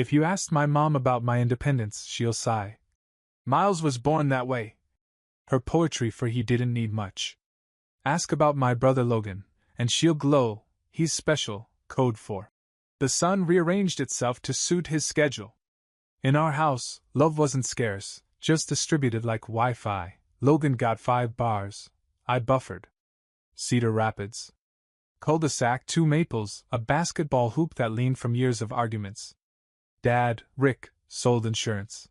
If you asked my mom about my independence, she'll sigh. Miles was born that way. Her poetry for he didn't need much. Ask about my brother Logan, and she'll glow, he's special, code for. The sun rearranged itself to suit his schedule. In our house, love wasn't scarce, just distributed like Wi-Fi. Logan got 5 bars. I buffered. Cedar Rapids. Cul-de-sac, 2 maples, a basketball hoop that leaned from years of arguments. Dad, Rick, sold insurance.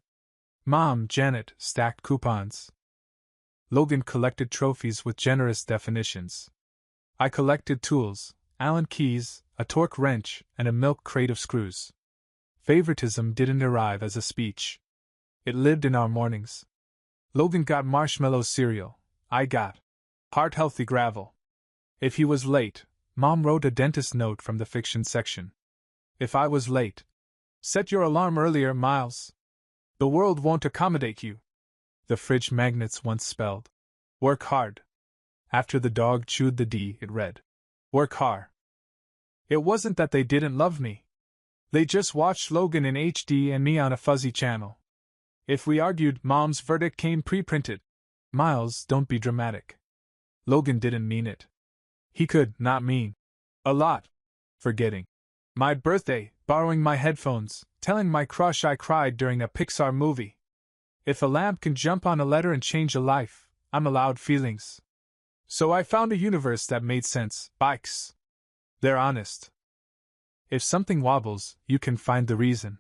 Mom, Janet, stacked coupons. Logan collected trophies with generous definitions. I collected tools, Allen keys, a torque wrench, and a milk crate of screws. Favoritism didn't arrive as a speech. It lived in our mornings. Logan got marshmallow cereal. I got heart-healthy gravel. If he was late, Mom wrote a dentist note from the fiction section. If I was late, set your alarm earlier, Miles. The world won't accommodate you. The fridge magnets once spelled, work hard. After the dog chewed the D, it read, work hard. It wasn't that they didn't love me. They just watched Logan in HD and me on a fuzzy channel. If we argued, Mom's verdict came pre-printed. Miles, don't be dramatic. Logan didn't mean it. He could not mean a lot. Forgetting my birthday, borrowing my headphones, telling my crush I cried during a Pixar movie. If a lamp can jump on a letter and change a life, I'm allowed feelings. So I found a universe that made sense. Bikes. They're honest. If something wobbles, you can find the reason.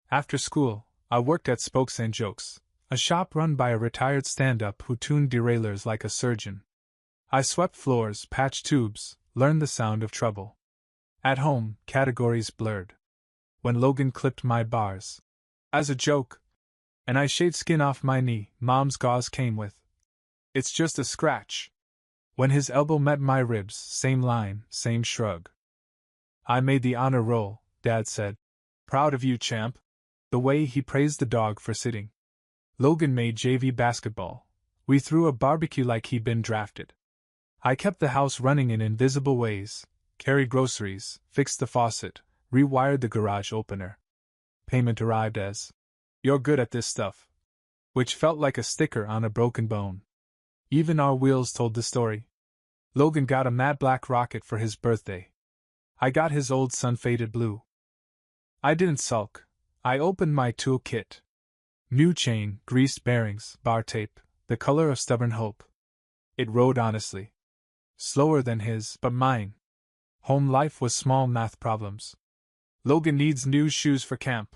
After school, I worked at Spokes and Jokes, a shop run by a retired stand-up who tuned deraillers like a surgeon. I swept floors, patched tubes, learned the sound of trouble. At home, categories blurred. When Logan clipped my bars, as a joke, and I shaved skin off my knee, Mom's gauze came with, it's just a scratch. When his elbow met my ribs, same line, same shrug. I made the honor roll, Dad said. Proud of you, champ. The way he praised the dog for sitting. Logan made JV basketball. We threw a barbecue like he'd been drafted. I kept the house running in invisible ways, carried groceries, fixed the faucet, rewired the garage opener. Payment arrived as, "You're good at this stuff," which felt like a sticker on a broken bone. Even our wheels told the story. Logan got a matte black rocket for his birthday. I got his old sun-faded blue. I didn't sulk. I opened my tool kit. New chain, greased bearings, bar tape, the color of stubborn hope. It rode honestly. Slower than his, but mine. Home life was small math problems. Logan needs new shoes for camp.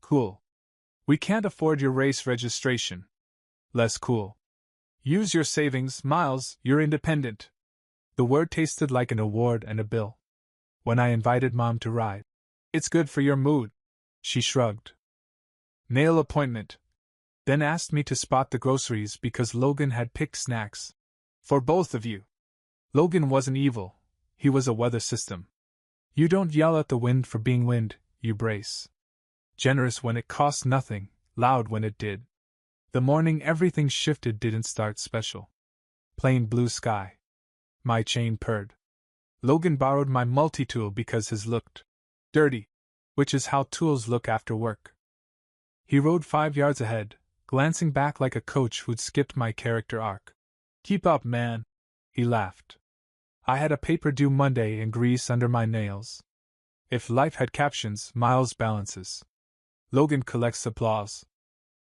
Cool. We can't afford your race registration. Less cool. Use your savings, Miles, you're independent. The word tasted like an award and a bill. When I invited Mom to ride, it's good for your mood. She shrugged. Nail appointment. Then asked me to spot the groceries because Logan had picked snacks. For both of you. Logan wasn't evil, he was a weather system. You don't yell at the wind for being wind, you brace. Generous when it cost nothing, loud when it did. The morning everything shifted didn't start special. Plain blue sky. My chain purred. Logan borrowed my multi-tool because his looked dirty, which is how tools look after work. He rode 5 yards ahead, glancing back like a coach who'd skipped my character arc. Keep up, man, he laughed. I had a paper due Monday and grease under my nails. If life had captions, Miles balances. Logan collects applause.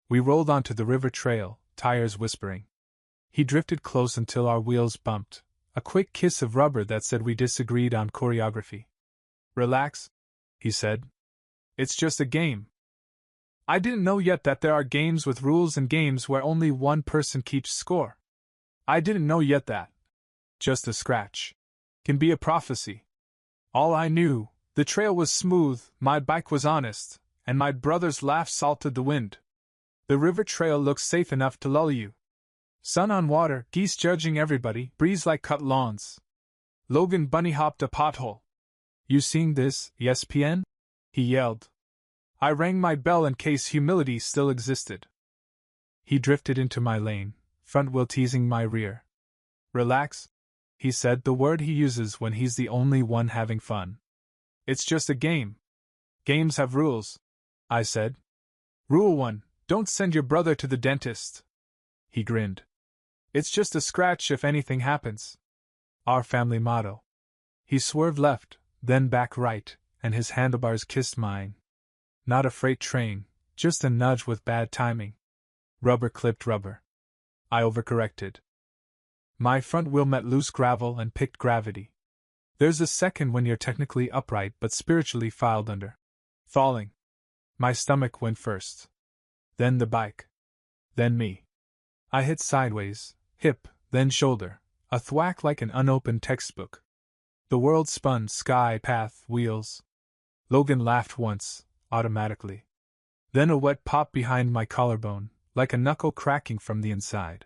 We rolled onto the river trail, tires whispering. He drifted close until our wheels bumped, a quick kiss of rubber that said we disagreed on choreography. Relax, he said. It's just a game. I didn't know yet that there are games with rules and games where only one person keeps score. I didn't know yet that just a scratch can be a prophecy. All I knew, the trail was smooth, my bike was honest, and my brother's laugh salted the wind. The river trail looks safe enough to lull you. Sun on water, geese judging everybody, breeze like cut lawns. Logan bunny hopped a pothole. You seeing this, ESPN? He yelled. I rang my bell in case humility still existed. He drifted into my lane, front wheel teasing my rear. Relax, he said, the word he uses when he's the only one having fun. It's just a game. Games have rules. I said. Rule 1, don't send your brother to the dentist. He grinned. It's just a scratch if anything happens. Our family motto. He swerved left, then back right, and his handlebars kissed mine. Not a freight train, just a nudge with bad timing. Rubber clipped rubber. I overcorrected. My front wheel met loose gravel and picked gravity. There's a second when you're technically upright but spiritually filed under. Falling. My stomach went first. Then the bike. Then me. I hit sideways, hip, then shoulder, a thwack like an unopened textbook. The world spun, sky, path, wheels. Logan laughed once, automatically. Then a wet pop behind my collarbone, like a knuckle cracking from the inside.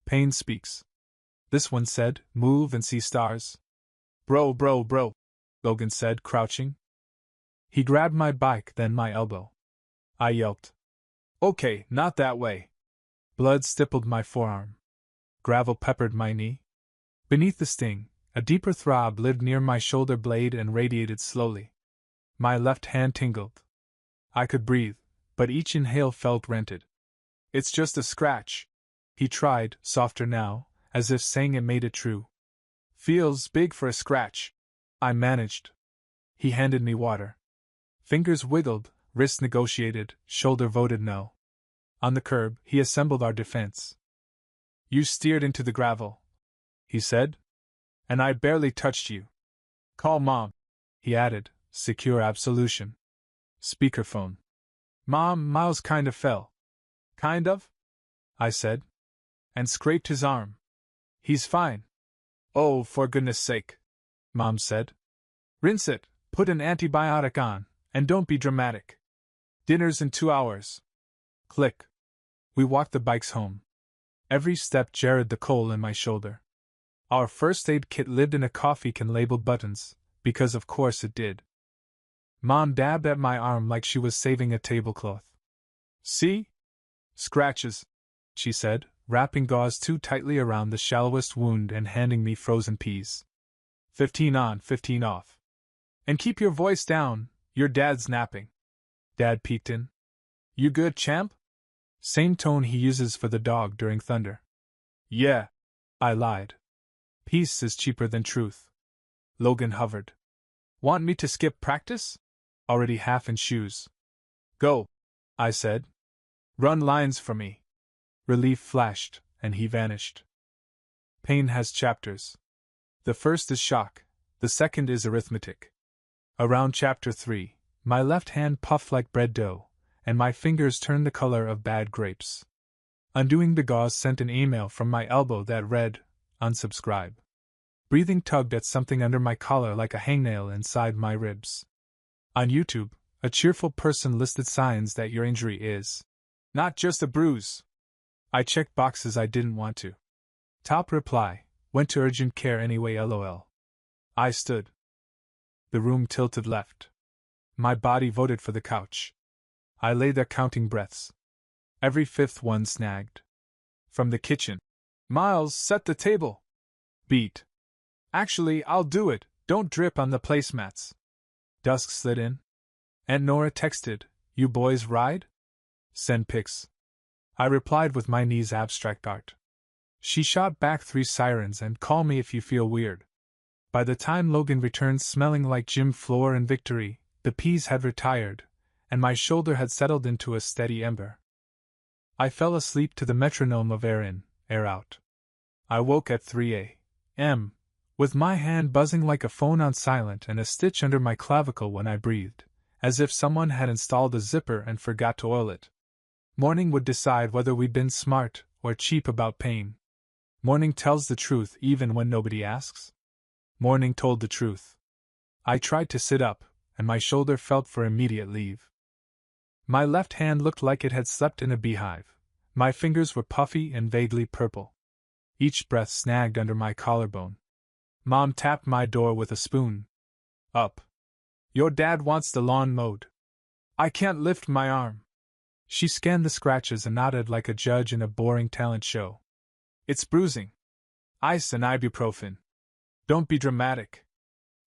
Pain speaks. This one said, move and see stars. Bro, Logan said, crouching. He grabbed my bike, then my elbow. I yelped. Okay, not that way. Blood stippled my forearm. Gravel peppered my knee. Beneath the sting, a deeper throb lived near my shoulder blade and radiated slowly. My left hand tingled. I could breathe, but each inhale felt rented. It's just a scratch. He tried, softer now, as if saying it made it true. Feels big for a scratch. I managed. He handed me water. Fingers wiggled, wrist negotiated, shoulder voted no. On the curb, he assembled our defense. You steered into the gravel, he said. And I barely touched you. Call Mom, he added, secure absolution. Speakerphone. Mom, Miles kind of fell. Kind of? I said. And scraped his arm. He's fine. Oh, for goodness sake, Mom said. Rinse it, put an antibiotic on, and don't be dramatic. Dinner's in 2 hours. Click. We walked the bikes home. Every step jarred the coal in my shoulder. Our first aid kit lived in a coffee can labeled buttons, because of course it did. Mom dabbed at my arm like she was saving a tablecloth. See? Scratches, she said, wrapping gauze too tightly around the shallowest wound and handing me frozen peas. 15 on, 15 off. And keep your voice down, your dad's napping. Dad peeked in. You good, champ? Same tone he uses for the dog during thunder. Yeah, I lied. Peace is cheaper than truth. Logan hovered. Want me to skip practice? Already half in shoes. Go, I said. Run lines for me. Relief flashed, and he vanished. Pain has chapters. The first is shock, the second is arithmetic. Around chapter 3, my left hand puffed like bread dough, and my fingers turned the color of bad grapes. Undoing the gauze sent an email from my elbow that read, unsubscribe. Breathing tugged at something under my collar like a hangnail inside my ribs. On YouTube, a cheerful person listed signs that your injury is not just a bruise. I checked boxes I didn't want to. Top reply, went to urgent care anyway lol. I stood. The room tilted left. My body voted for the couch. I lay there counting breaths. Every fifth one snagged. From the kitchen. Miles, set the table. Beat. Actually, I'll do it, don't drip on the placemats. Dusk slid in. Aunt Nora texted, you boys ride? Send pics. I replied with my knees abstract art. She shot back 3 sirens and call me if you feel weird. By the time Logan returned smelling like gym floor and victory, the peas had retired, and my shoulder had settled into a steady ember. I fell asleep to the metronome of air in, air out. I woke at 3 a.m., with my hand buzzing like a phone on silent and a stitch under my clavicle when I breathed, as if someone had installed a zipper and forgot to oil it. Morning would decide whether we'd been smart or cheap about pain. Morning tells the truth even when nobody asks. Morning told the truth. I tried to sit up, and my shoulder felt for immediate leave. My left hand looked like it had slept in a beehive. My fingers were puffy and vaguely purple. Each breath snagged under my collarbone. Mom tapped my door with a spoon. Up. Your dad wants the lawn mowed. I can't lift my arm. She scanned the scratches and nodded like a judge in a boring talent show. It's bruising. Ice and ibuprofen. Don't be dramatic.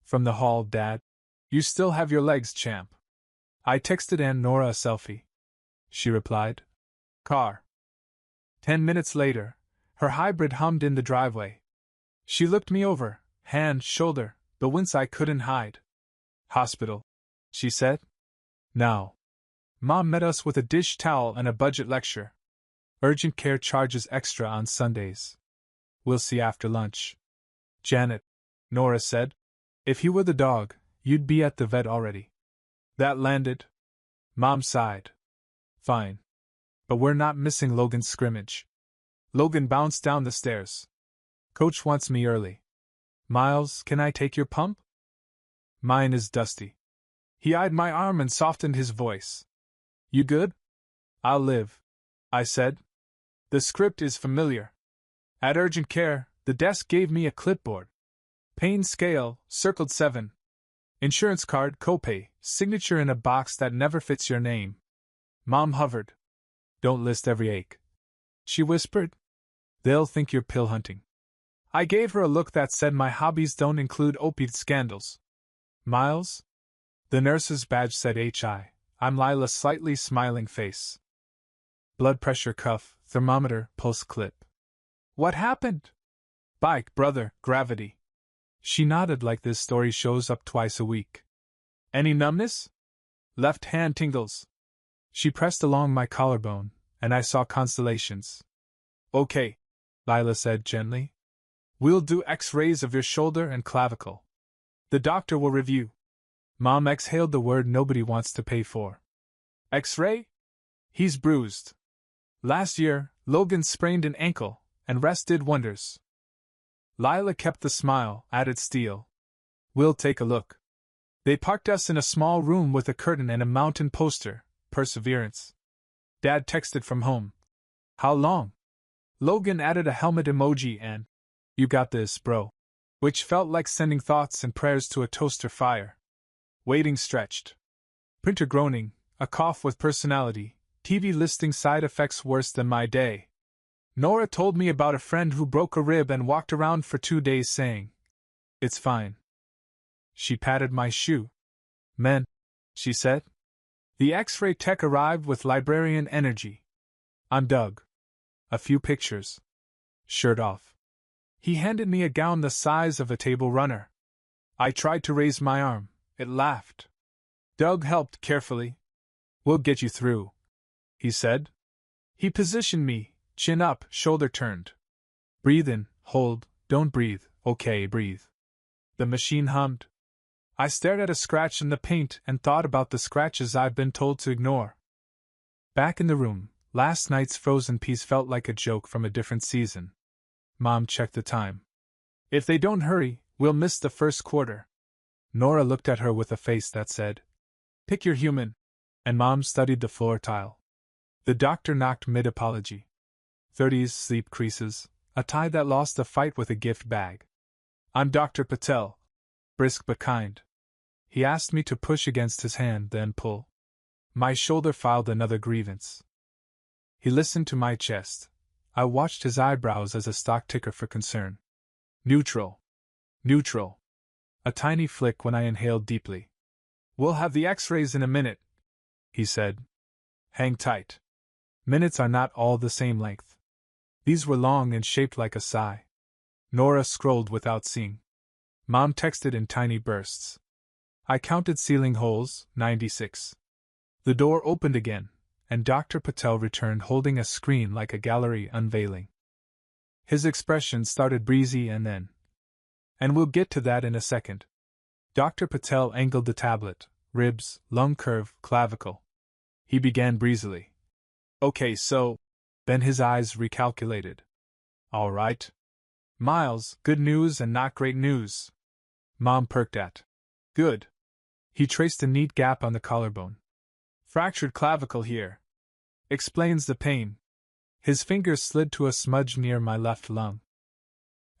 From the hall, Dad. You still have your legs, champ. I texted Aunt Nora a selfie. She replied. Car. 10 minutes later, her hybrid hummed in the driveway. She looked me over, hand, shoulder, the wince I couldn't hide. Hospital, she said. Now. Mom met us with a dish towel and a budget lecture. Urgent care charges extra on Sundays. We'll see after lunch. Janet, Nora said. If you were the dog, you'd be at the vet already. That landed. Mom sighed. Fine. But we're not missing Logan's scrimmage. Logan bounced down the stairs. Coach wants me early. Miles, can I take your pump? Mine is dusty. He eyed my arm and softened his voice. You good? I'll live, I said. The script is familiar. At urgent care, the desk gave me a clipboard. Pain scale, circled 7. Insurance card, copay, signature in a box that never fits your name. Mom hovered. Don't list every ache, she whispered. They'll think you're pill hunting. I gave her a look that said my hobbies don't include opiate scandals. Miles? The nurse's badge said HI. I'm Lila's slightly smiling face. Blood pressure cuff, thermometer, pulse clip. What happened? Bike, brother, gravity. She nodded like this story shows up twice a week. Any numbness? Left hand tingles. She pressed along my collarbone, and I saw constellations. Okay, Lila said gently. We'll do X-rays of your shoulder and clavicle. The doctor will review. Mom exhaled the word nobody wants to pay for. X-ray? He's bruised. Last year, Logan sprained an ankle, and rest did wonders. Lila kept the smile, added steel. We'll take a look. They parked us in a small room with a curtain and a mountain poster, Perseverance. Dad texted from home. How long? Logan added a helmet emoji and, you got this, bro. Which felt like sending thoughts and prayers to a toaster fire. Waiting stretched. Printer groaning, a cough with personality, TV listing side effects worse than my day. Nora told me about a friend who broke a rib and walked around for 2 days saying, It's fine. She patted my shoe. Men, she said. The X-ray tech arrived with librarian energy. I'm Doug. A few pictures. Shirt off. He handed me a gown the size of a table runner. I tried to raise my arm. It laughed. Doug helped carefully. We'll get you through, he said. He positioned me, chin up, shoulder turned. Breathe in, hold, don't breathe, okay, breathe. The machine hummed. I stared at a scratch in the paint and thought about the scratches I've been told to ignore. Back in the room, last night's frozen peas felt like a joke from a different season. Mom checked the time. If they don't hurry, we'll miss the first quarter. Nora looked at her with a face that said, Pick your human. And Mom studied the floor tile. The doctor knocked mid-apology. 30s, sleep creases, a tie that lost a fight with a gift bag. I'm Dr. Patel. Brisk but kind. He asked me to push against his hand, then pull. My shoulder filed another grievance. He listened to my chest. I watched his eyebrows as a stock ticker for concern. Neutral. Neutral. A tiny flick when I inhaled deeply. We'll have the X-rays in a minute, he said. Hang tight. Minutes are not all the same length. These were long and shaped like a sigh. Nora scrolled without seeing. Mom texted in tiny bursts. I counted ceiling holes, 96. The door opened again, and Dr. Patel returned holding a screen like a gallery unveiling. His expression started breezy and then. And we'll get to that in a second. Dr. Patel angled the tablet, ribs, lung curve, clavicle. He began breezily. Okay, so. Then his eyes recalculated. All right. Miles, good news and not great news. Mom perked at. Good. He traced a neat gap on the collarbone. Fractured clavicle here. Explains the pain. His fingers slid to a smudge near my left lung.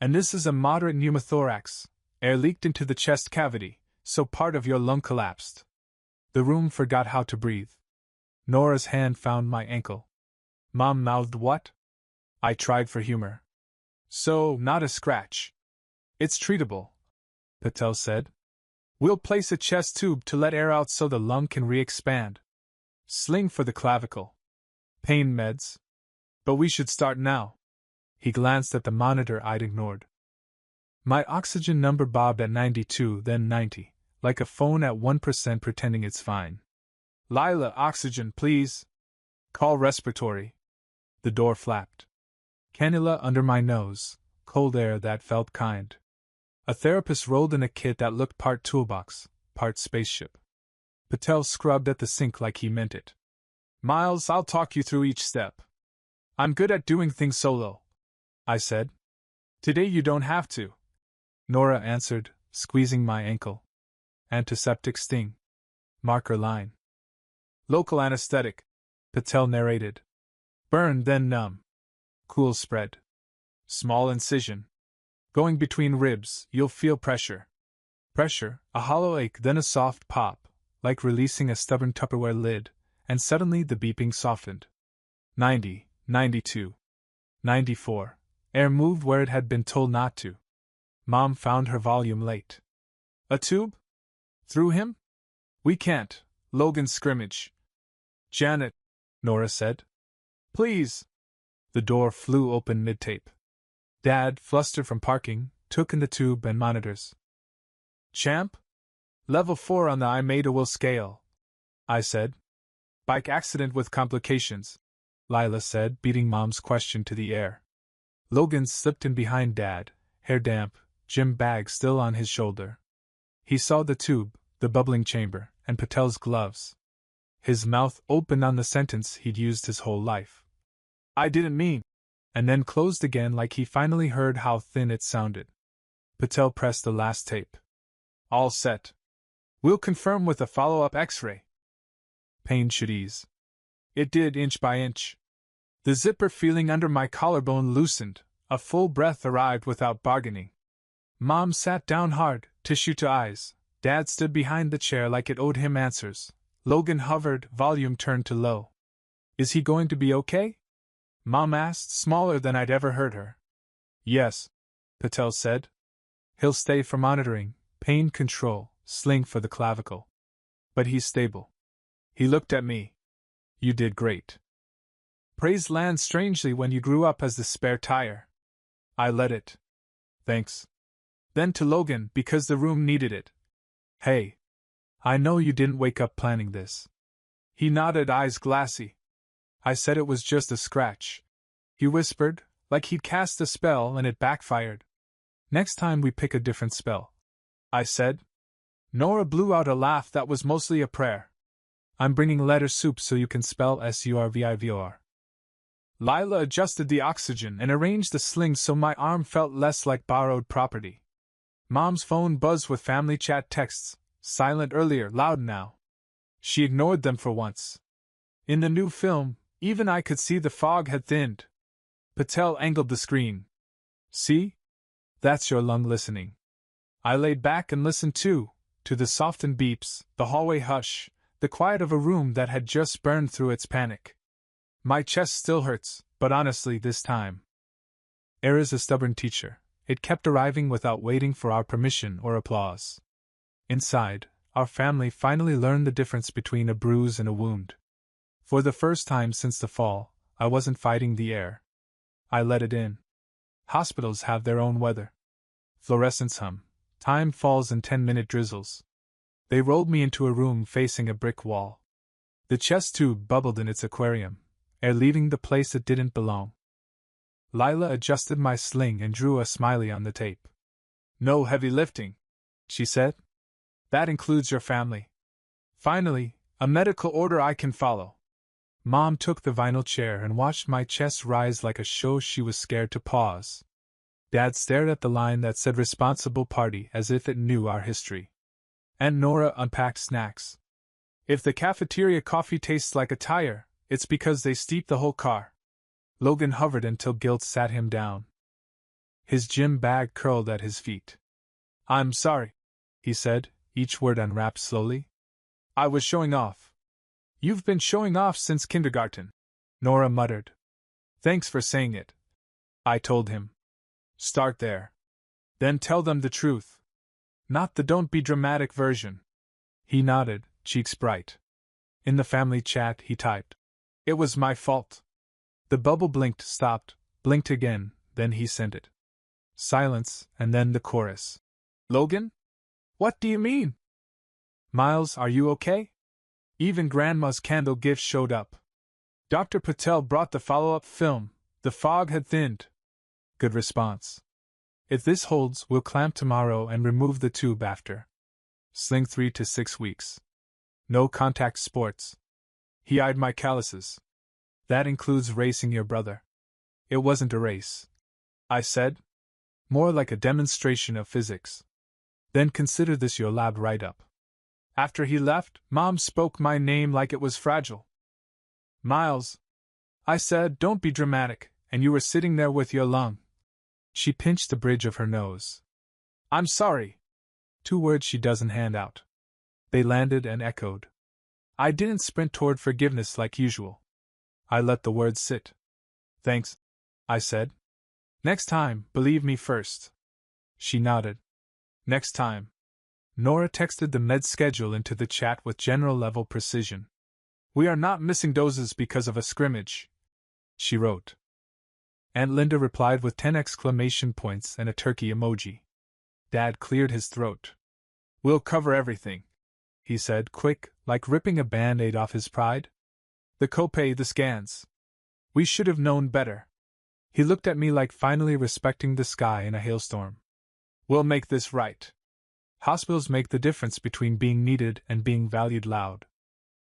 And this is a moderate pneumothorax. Air leaked into the chest cavity, so part of your lung collapsed. The room forgot how to breathe. Nora's hand found my ankle. Mom mouthed what? I tried for humor. So, not a scratch. It's treatable, Patel said. We'll place a chest tube to let air out so the lung can re-expand. Sling for the clavicle. Pain meds. But we should start now. He glanced at the monitor I'd ignored. My oxygen number bobbed at 92, then 90, like a phone at 1% pretending it's fine. Lila, oxygen, please. Call respiratory. The door flapped. Cannula under my nose, cold air that felt kind. A therapist rolled in a kit that looked part toolbox, part spaceship. Patel scrubbed at the sink like he meant it. Miles, I'll talk you through each step. I'm good at doing things solo, I said. Today you don't have to. Nora answered, squeezing my ankle. Antiseptic sting. Marker line. Local anesthetic, Patel narrated. Burn, then numb. Cool spread. Small incision. Going between ribs, you'll feel pressure. Pressure, a hollow ache, then a soft pop, like releasing a stubborn Tupperware lid, and suddenly the beeping softened. 90, 92, 94. Air moved where it had been told not to. Mom found her volume late. A tube? Through him? We can't. Logan's scrimmage. Janet, Nora said. Please. The door flew open mid-tape. Dad, flustered from parking, took in the tube and monitors. Champ? Level 4 on the I-Made-A-Will scale, I said. Bike accident with complications, Lila said, beating Mom's question to the air. Logan slipped in behind Dad, hair damp, gym bag still on his shoulder. He saw the tube, the bubbling chamber, and Patel's gloves. His mouth opened on the sentence he'd used his whole life. I didn't mean, and then closed again like he finally heard how thin it sounded. Patel pressed the last tape. All set. We'll confirm with a follow-up X-ray. Pain should ease. It did, inch by inch. The zipper feeling under my collarbone loosened, a full breath arrived without bargaining. Mom sat down hard, tissue to eyes. Dad stood behind the chair like it owed him answers. Logan hovered, volume turned to low. Is he going to be okay? Mom asked, smaller than I'd ever heard her. Yes, Patel said. He'll stay for monitoring, pain control, sling for the clavicle. But he's stable. He looked at me. You did great. Praise lands strangely when you grew up as the spare tire. I let it. Thanks. Then to Logan, because the room needed it. Hey. I know you didn't wake up planning this. He nodded, eyes glassy. I said it was just a scratch. He whispered, like he'd cast a spell and it backfired. Next time we pick a different spell, I said. Nora blew out a laugh that was mostly a prayer. I'm bringing letter soup so you can spell survivor. Lila adjusted the oxygen and arranged the sling so my arm felt less like borrowed property. Mom's phone buzzed with family chat texts, silent earlier, loud now. She ignored them for once. In the new film, even I could see the fog had thinned. Patel angled the screen. See? That's your lung listening. I laid back and listened too, to the softened beeps, the hallway hush, the quiet of a room that had just burned through its panic. My chest still hurts, but honestly this time. Air is a stubborn teacher. It kept arriving without waiting for our permission or applause. Inside, our family finally learned the difference between a bruise and a wound. For the first time since the fall, I wasn't fighting the air. I let it in. Hospitals have their own weather. Fluorescents hum. Time falls in 10-minute drizzles. They rolled me into a room facing a brick wall. The chest tube bubbled in its aquarium, air leaving the place it didn't belong. Lila adjusted my sling and drew a smiley on the tape. No heavy lifting, she said. That includes your family. Finally, a medical order I can follow. Mom took the vinyl chair and watched my chest rise like a show she was scared to pause. Dad stared at the line that said responsible party as if it knew our history. And Nora unpacked snacks. If the cafeteria coffee tastes like a tire, it's because they steep the whole car. Logan hovered until guilt sat him down. His gym bag curled at his feet. I'm sorry, he said, each word unwrapped slowly. I was showing off. You've been showing off since kindergarten, Nora muttered. Thanks for saying it, I told him. Start there. Then tell them the truth. Not the don't be dramatic version. He nodded, cheeks bright. In the family chat, he typed, "It was my fault." The bubble blinked, stopped, blinked again, then he sent it. Silence, and then the chorus. "Logan? What do you mean?" "Miles, are you okay?" Even Grandma's candle gift showed up. Dr. Patel brought the follow-up film. The fog had thinned. Good response. If this holds, we'll clamp tomorrow and remove the tube after. Sling 3 to 6 weeks. No contact sports. He eyed my calluses. That includes racing your brother. It wasn't a race, I said. More like a demonstration of physics. Then consider this your lab write-up. After he left, Mom spoke my name like it was fragile. "Miles," I said, "don't be dramatic," and you were sitting there with your lung. She pinched the bridge of her nose. "I'm sorry." 2 words she doesn't hand out. They landed and echoed. I didn't sprint toward forgiveness like usual. I let the words sit. "Thanks," I said. "Next time, believe me first." She nodded. "Next time." Nora texted the med schedule into the chat with general-level precision. "We are not missing doses because of a scrimmage," she wrote. Aunt Linda replied with 10 exclamation points and a turkey emoji. Dad cleared his throat. "We'll cover everything," he said, quick, like ripping a Band-Aid off his pride. "The copay, the scans. We should have known better." He looked at me like finally respecting the sky in a hailstorm. "We'll make this right." Hospitals make the difference between being needed and being valued loud.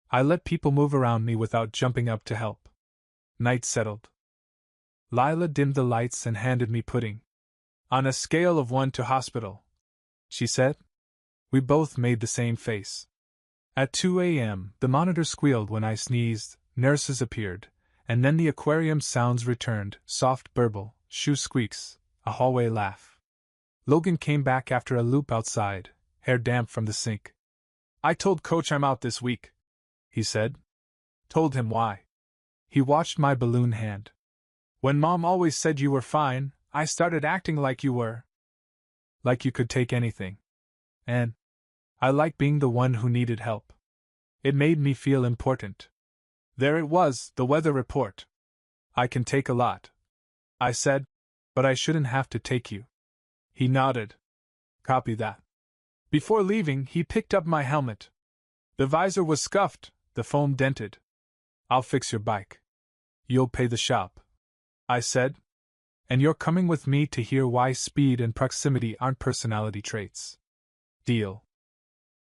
I let people move around me without jumping up to help. Night settled. Lila dimmed the lights and handed me pudding. "On a scale of 1 to hospital," she said. We both made the same face. At 2 a.m., the monitor squealed when I sneezed, nurses appeared, and then the aquarium sounds returned, soft burble, shoe squeaks, a hallway laugh. Logan came back after a loop outside, hair damp from the sink. "I told Coach I'm out this week," he said. Told him why. He watched my balloon hand. "When Mom always said you were fine, I started acting like you were. Like you could take anything. And I like being the one who needed help. It made me feel important." There it was, the weather report. "I can take a lot," I said, "but I shouldn't have to take you." He nodded. "Copy that." Before leaving, he picked up my helmet. The visor was scuffed, the foam dented. "I'll fix your bike. You'll pay the shop," I said. "And you're coming with me to hear why speed and proximity aren't personality traits." Deal.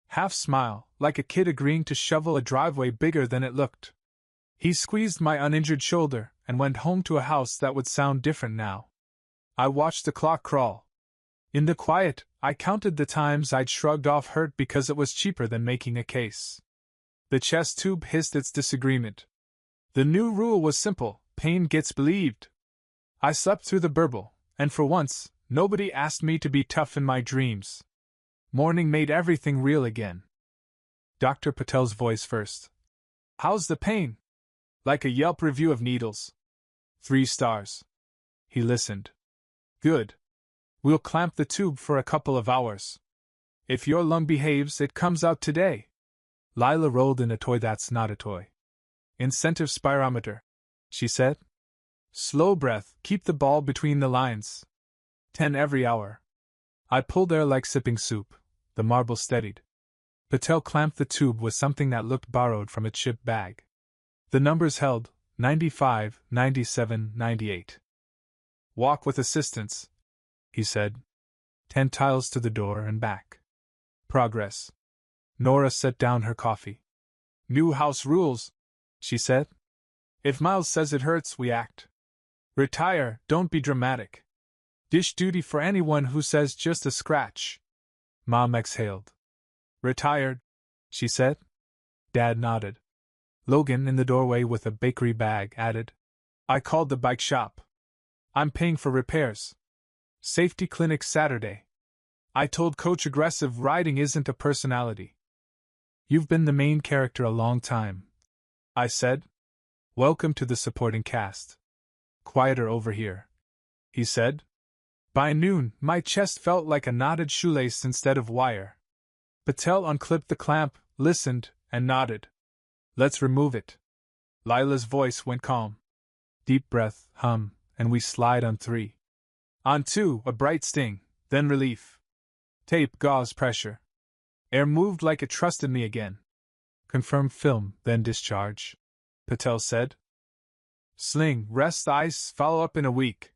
Half smile, like a kid agreeing to shovel a driveway bigger than it looked. He squeezed my uninjured shoulder and went home to a house that would sound different now. I watched the clock crawl. In the quiet, I counted the times I'd shrugged off hurt because it was cheaper than making a case. The chest tube hissed its disagreement. The new rule was simple: pain gets believed. I slept through the burble, and for once, nobody asked me to be tough in my dreams. Morning made everything real again. Dr. Patel's voice first. "How's the pain?" Like a Yelp review of needles. 3 stars. He listened. "Good. We'll clamp the tube for a couple of hours. If your lung behaves, it comes out today." Lila rolled in a toy that's not a toy. "Incentive spirometer," she said. "Slow breath, keep the ball between the lines. 10 every hour." I pulled air like sipping soup. The marble steadied. Patel clamped the tube with something that looked borrowed from a chip bag. The numbers held: 95, 97, 98. "Walk with assistance," he said. 10 tiles to the door and back. Progress. Nora set down her coffee. "New house rules," she said. "If Miles says it hurts, we act. Retire, don't be dramatic. Dish duty for anyone who says just a scratch." Mom exhaled. "Retired," she said. Dad nodded. Logan, in the doorway with a bakery bag, added, "I called the bike shop. I'm paying for repairs. Safety clinic Saturday. I told Coach aggressive riding isn't a personality." "You've been the main character a long time," I said. "Welcome to the supporting cast." "Quieter over here," he said. By noon, my chest felt like a knotted shoelace instead of wire. Patel unclipped the clamp, listened, and nodded. Let's remove it. Lila's voice went calm. Deep breath, hum, and we slide on 3. On 2, a bright sting, then relief. Tape, gauze, pressure. Air moved like it trusted me again. Confirm film, then discharge, Patel said. Sling, rest, ice, follow up in a week.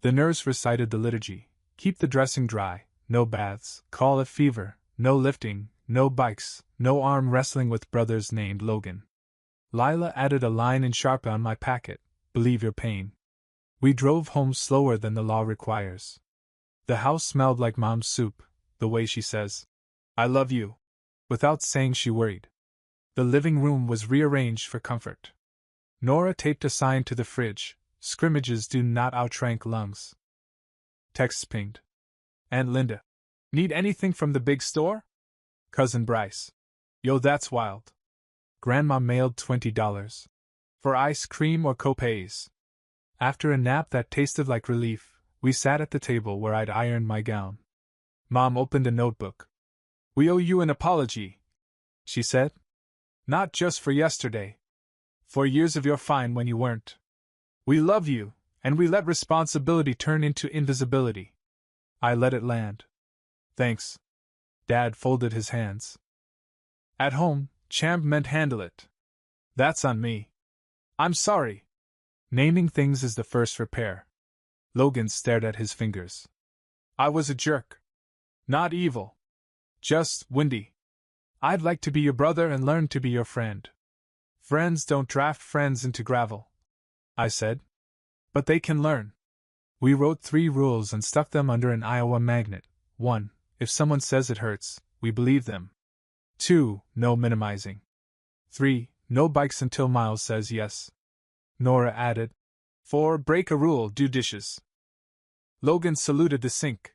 The nurse recited the liturgy. Keep the dressing dry, no baths, call it fever, no lifting, no bikes, no arm wrestling with brothers named Logan. Lila added a line in Sharpa on my packet, believe your pain. We drove home slower than the law requires. The house smelled like Mom's soup, the way she says, I love you, without saying she worried. The living room was rearranged for comfort. Nora taped a sign to the fridge, scrimmages do not outrank lungs. Texts pinged. Aunt Linda. Need anything from the big store? Cousin Bryce. Yo, that's wild. Grandma mailed $20. For ice cream or copays. After a nap that tasted like relief, we sat at the table where I'd ironed my gown. Mom opened a notebook. We owe you an apology, she said. Not just for yesterday. For years of your fine when you weren't. We love you, and we let responsibility turn into invisibility. I let it land. Thanks. Dad folded his hands. At home, champ meant handle it. That's on me. I'm sorry. Naming things is the first repair. Logan stared at his fingers. I was a jerk. Not evil. Just windy. I'd like to be your brother and learn to be your friend. Friends don't draft friends into gravel, I said. But they can learn. We wrote 3 rules and stuck them under an Iowa magnet. 1. If someone says it hurts, we believe them. 2. No minimizing. 3. No bikes until Miles says yes. Nora added. 4. Break a rule, do dishes. Logan saluted the sink.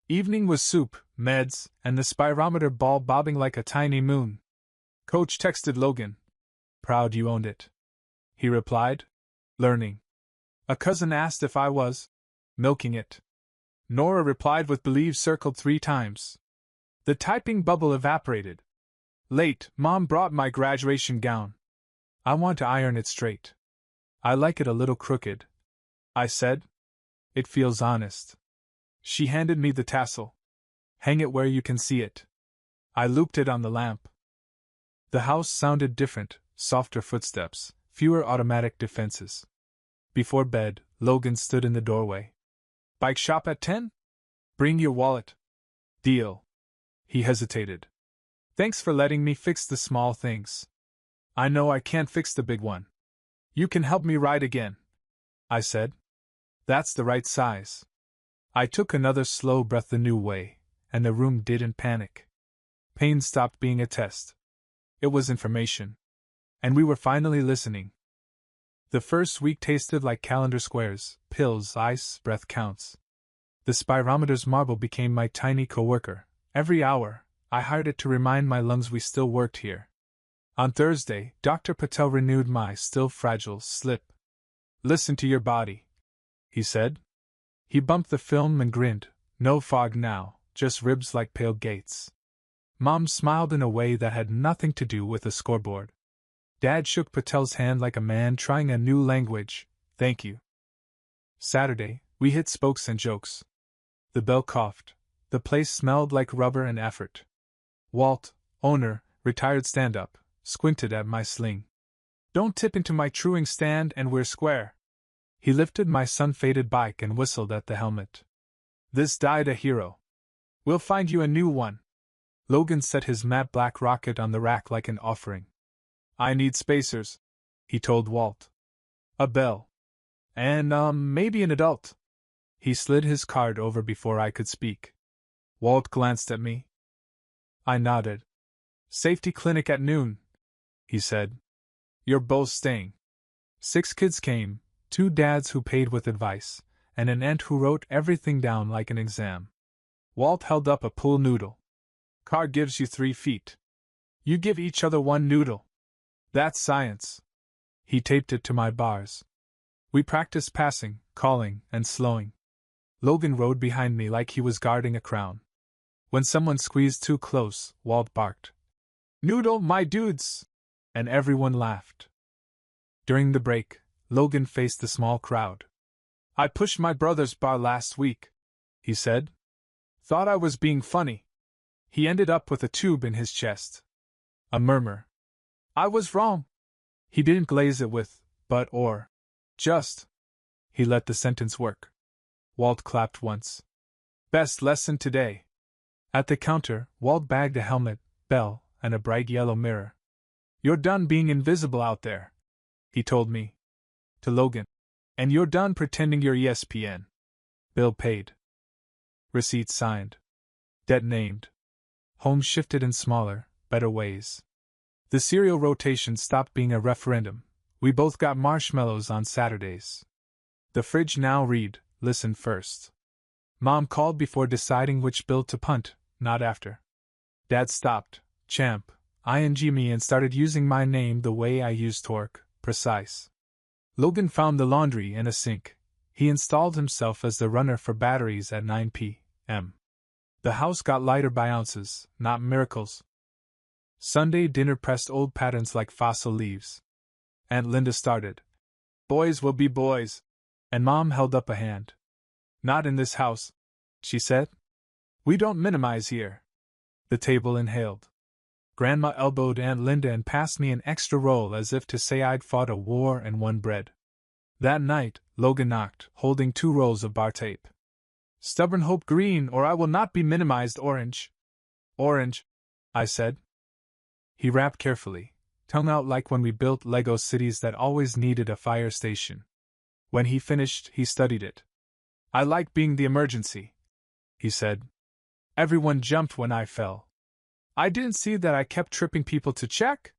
Evening was soup, meds, and the spirometer ball bobbing like a tiny moon. Coach texted Logan. Proud you owned it. He replied. Learning. A cousin asked if I was milking it. Nora replied with believe circled 3 times. The typing bubble evaporated. Late, Mom brought my graduation gown. I want to iron it straight. I like it a little crooked, I said. It feels honest. She handed me the tassel. Hang it where you can see it. I looped it on the lamp. The house sounded different, softer footsteps, fewer automatic defenses. Before bed, Logan stood in the doorway. Bike shop at 10? Bring your wallet. Deal. He hesitated. Thanks for letting me fix the small things. I know I can't fix the big one. You can help me ride again, I said. That's the right size. I took another slow breath the new way, and the room didn't panic. Pain stopped being a test. It was information. And we were finally listening. The first week tasted like calendar squares, pills, ice, breath counts. The spirometer's marble became my tiny coworker. Every hour, I hired it to remind my lungs we still worked here. On Thursday, Dr. Patel renewed my still fragile slip. Listen to your body, he said. He bumped the film and grinned. No fog now, just ribs like pale gates. Mom smiled in a way that had nothing to do with the scoreboard. Dad shook Patel's hand like a man trying a new language. Thank you. Saturday, we hit spokes and jokes. The bell coughed. The place smelled like rubber and effort. Walt, owner, retired stand-up, squinted at my sling. Don't tip into my truing stand and we're square. He lifted my sun-faded bike and whistled at the helmet. This died a hero. We'll find you a new one. Logan set his matte black rocket on the rack like an offering. I need spacers, he told Walt. A bell. And, maybe an adult. He slid his card over before I could speak. Walt glanced at me. I nodded. Safety clinic at noon, he said. You're both staying. 6 kids came, 2 dads who paid with advice, and an aunt who wrote everything down like an exam. Walt held up a pool noodle. Car gives you 3 feet. You give each other 1 noodle. That's science. He taped it to my bars. We practiced passing, calling, and slowing. Logan rode behind me like he was guarding a crown. When someone squeezed too close, Walt barked, "Noodle, my dudes!" and everyone laughed. During the break, Logan faced the small crowd. "I pushed my brother's bar last week," he said. "Thought I was being funny. He ended up with a tube in his chest." A murmur. "I was wrong. He didn't glaze it with, but or. Just." He let the sentence work. Walt clapped once. "Best lesson today." At the counter, Walt bagged a helmet, bell, and a bright yellow mirror. "You're done being invisible out there," he told me. To Logan. "And you're done pretending you're ESPN." Bill paid. Receipt signed. Debt named. Home shifted in smaller, better ways. The cereal rotation stopped being a referendum. We both got marshmallows on Saturdays. The fridge now read, "Listen first." Mom called before deciding which bill to punt, not after. Dad stopped, champ, ing me, and started using my name the way I use torque, precise. Logan found the laundry and a sink. He installed himself as the runner for batteries at 9 p.m. The house got lighter by ounces, not miracles. Sunday dinner pressed old patterns like fossil leaves. Aunt Linda started, "Boys will be boys," and Mom held up a hand. "Not in this house," she said. "We don't minimize here." The table inhaled. Grandma elbowed Aunt Linda and passed me an extra roll as if to say I'd fought a war and won bread. That night, Logan knocked, holding 2 rolls of bar tape. "Stubborn hope green, or I will not be minimized orange." "Orange," I said. He rapped carefully, tongue out like when we built Lego cities that always needed a fire station. When he finished, he studied it. "I like being the emergency," he said. "Everyone jumped when I fell. I didn't see that I kept tripping people to check."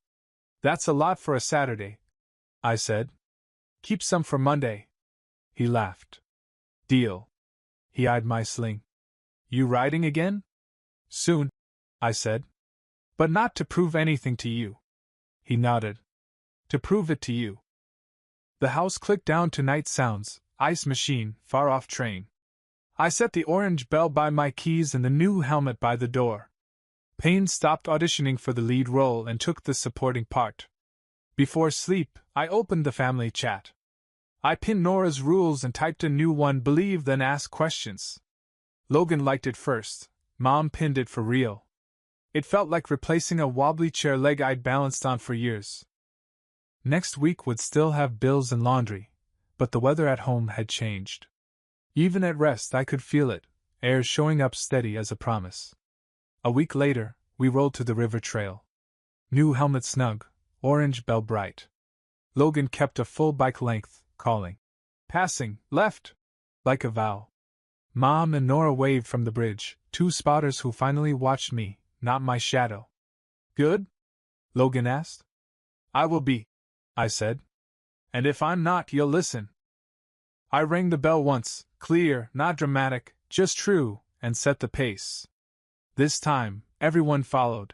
"That's a lot for a Saturday," I said. "Keep some for Monday." He laughed. "Deal." He eyed my sling. "You riding again?" "Soon," I said. "But not to prove anything to you." He nodded. "To prove it to you." The house clicked down to night sounds, ice machine, far off train. I set the orange bell by my keys and the new helmet by the door. Payne stopped auditioning for the lead role and took the supporting part. Before sleep, I opened the family chat. I pinned Nora's rules and typed a new one: believe then ask questions. Logan liked it first. Mom pinned it for real. It felt like replacing a wobbly chair leg I'd balanced on for years. Next week would still have bills and laundry, but the weather at home had changed. Even at rest I could feel it, air showing up steady as a promise. A week later, we rolled to the river trail. New helmet snug, orange bell bright. Logan kept a full bike length, calling, "Passing, left!" like a vow. Mom and Nora waved from the bridge, 2 spotters who finally watched me, not my shadow. "Good?" Logan asked. "I will be," I said. "And if I'm not, you'll listen." I rang the bell once, clear, not dramatic, just true, and set the pace. This time, everyone followed,